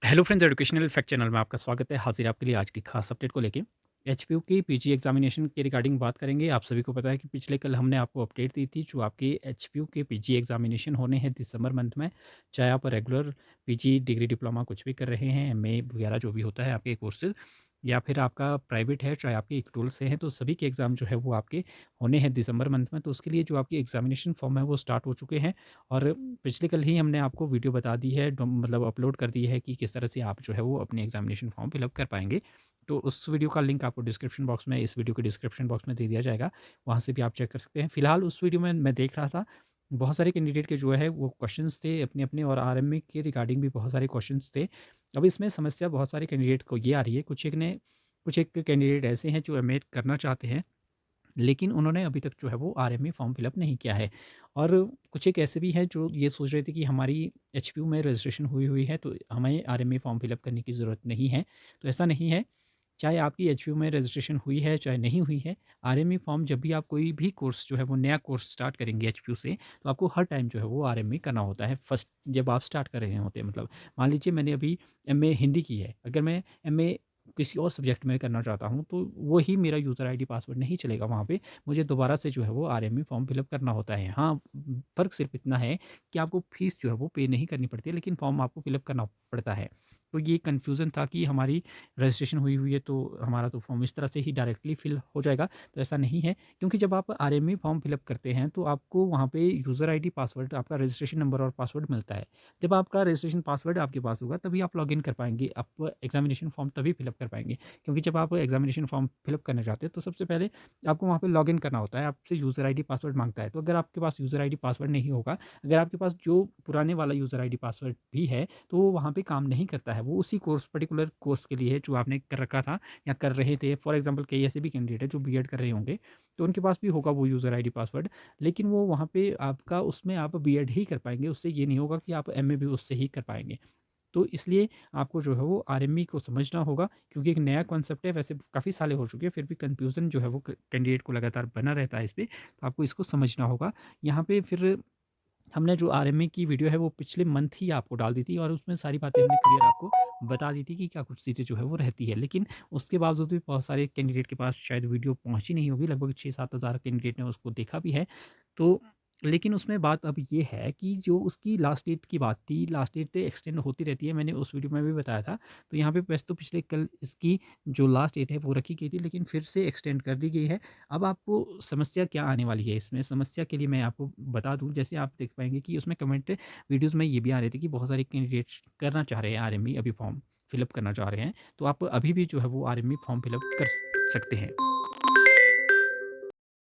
Hello friends, educational fact channel में आपका स्वागत है। हाजिर आपके लिए आज की खास अपडेट को लेके एचपीयू की पीजी एग्जामिनेशन के रिगार्डिंग बात करेंगे। आप सभी को पता है कि पिछले कल हमने आपको अपडेट दी थी जो आपके एचपीयू के पीजी एग्जामिनेशन होने हैं दिसंबर मंथ में। चाहे आप रेगुलर पीजी डिग्री डिप्लोमा कुछ भी कर रहे हैं, एमए वगैरह जो भी होता है आपके कोर्सेज, या फिर आपका प्राइवेट है, चाहे आपके एक टूल से हैं, तो सभी के एग्ज़ाम जो है वो आपके होने हैं दिसंबर मंथ में। तो उसके लिए जो आपकी एग्जामिनेशन फॉर्म है वो स्टार्ट हो चुके हैं। और पिछले कल ही हमने आपको वीडियो बता दी है, मतलब अपलोड कर दी है कि किस तरह से आप जो है वो अपने एग्जामिनेशन फॉर्म फिलअप कर पाएंगे। तो उस वीडियो का लिंक आपको डिस्क्रिप्शन बॉक्स में, इस वीडियो के डिस्क्रिप्शन बॉक्स में दे दिया जाएगा। वहाँ से भी आप चेक कर सकते हैं। फिलहाल उस वीडियो में मैं देख रहा था, बहुत सारे कैंडिडेट के जो है वो क्वेश्चंस थे अपने अपने, और आरएमए के रिगार्डिंग भी बहुत सारे क्वेश्चंस थे। अब इसमें समस्या बहुत सारे कैंडिडेट को ये आ रही है, कुछ एक कैंडिडेट ऐसे हैं जो एमए करना चाहते हैं, लेकिन उन्होंने अभी तक जो है वो आरएमए फॉर्म फिलअप नहीं किया है। और कुछ एक ऐसे भी हैं जो ये सोच रहे थे कि हमारी एचपीयू में रजिस्ट्रेशन हुई हुई है तो हमें आरएमए फॉर्म फिलअप करने की ज़रूरत नहीं है। तो ऐसा नहीं है। चाहे आपकी एचपीयू में रजिस्ट्रेशन हुई है चाहे नहीं हुई है, आरएमए फॉर्म जब भी आप कोई भी कोर्स जो है वो नया कोर्स स्टार्ट करेंगे एचपीयू से, तो आपको हर टाइम जो है वो आरएमए करना होता है फर्स्ट, जब आप स्टार्ट कर रहे होते हैं। मतलब मान लीजिए मैंने अभी एमए हिंदी की है, अगर मैं एमए किसी और सब्जेक्ट में करना चाहता हूँ तो वो ही मेरा यूज़र आईडी पासवर्ड नहीं चलेगा वहाँ पे। मुझे दोबारा से जो है वो आरएमए फॉर्म फिलअप करना होता है। हाँ, फ़र्क सिर्फ इतना है कि आपको फ़ीस जो है वो पे नहीं करनी पड़ती है, लेकिन फॉर्म आपको फिलअप करना पड़ता है। तो ये कन्फ्यूज़न था कि हमारी रजिस्ट्रेशन हुई हुई है तो हमारा तो फॉर्म इस तरह से ही डायरेक्टली फिल हो जाएगा। तो ऐसा नहीं है, क्योंकि जब आप आरएमए फॉर्म फिलअप करते हैं तो आपको वहाँ पे यूज़र आईडी पासवर्ड, आपका रजिस्ट्रेशन नंबर और पासवर्ड मिलता है। जब आपका रजिस्ट्रेशन पासवर्ड आपके पास होगा तभी आप लॉगिन कर पाएँगे, आप एग्ज़ामिनेशन फॉर्म तभी फिलअप कर पाएँगे। क्योंकि जब आप एग्ज़ामिनेशन फॉर्म फिलअप करने जाते हैं तो सबसे पहले आपको वहाँ पे लॉगिन करना होता है, आपसे यूज़र आईडी पासवर्ड माँगता है। तो अगर आपके पास यूज़र आईडी पासवर्ड नहीं होगा, अगर आपके पास जो पुराने वाला यूज़र आईडी पासवर्ड भी है, तो वो वहाँ पे काम नहीं करता है। वो उसी कोर्स, पर्टिकुलर कोर्स के लिए है जो आपने कर रखा था या कर रहे थे। फॉर एग्ज़ाम्पल कई ऐसे भी कैंडिडेट हैं जो बीएड कर रहे होंगे, तो उनके पास भी होगा वो यूज़र आईडी पासवर्ड, लेकिन वो वहाँ पे आपका, उसमें आप बीएड ही कर पाएँगे, उससे ये नहीं होगा कि आप एमए भी उससे ही कर पाएँगे। तो इसलिए आपको जो है वो आरएमई को समझना होगा, क्योंकि एक नया कॉन्सेप्ट है। वैसे काफ़ी सालें हो चुकी है, फिर भी कन्फ्यूज़न जो है वो कैंडिडेट को लगातार बना रहता है इस पे, तो आपको इसको समझना होगा। यहाँ पे फिर हमने जो आरएमए की वीडियो है वो पिछले मंथ ही आपको डाल दी थी, और उसमें सारी बातें हमने क्लियर आपको बता दी थी कि क्या कुछ चीज़ें जो है वो रहती है। लेकिन उसके बावजूद भी बहुत सारे कैंडिडेट के पास शायद वीडियो पहुँची नहीं होगी, लगभग 6-7 हज़ार कैंडिडेट ने उसको देखा भी है। तो लेकिन उसमें बात अब ये है कि जो उसकी लास्ट डेट की बात थी, लास्ट डेट एक्सटेंड होती रहती है, मैंने उस वीडियो में भी बताया था। तो यहाँ पे वैसे तो पिछले कल इसकी जो लास्ट डेट है वो रखी गई थी, लेकिन फिर से एक्सटेंड कर दी गई है। अब आपको समस्या क्या आने वाली है इसमें, समस्या के लिए मैं आपको बता दूँ, जैसे आप देख पाएँगे कि उसमें कमेंट वीडियोज़ में ये भी आ रहे थे कि बहुत सारे कैंडिडेट्स करना चाह रहे हैं आरएमई, अभी फॉर्म फिलअप करना चाह रहे हैं। तो आप अभी भी जो है वो आरएमई फॉर्म फिलअप कर सकते हैं।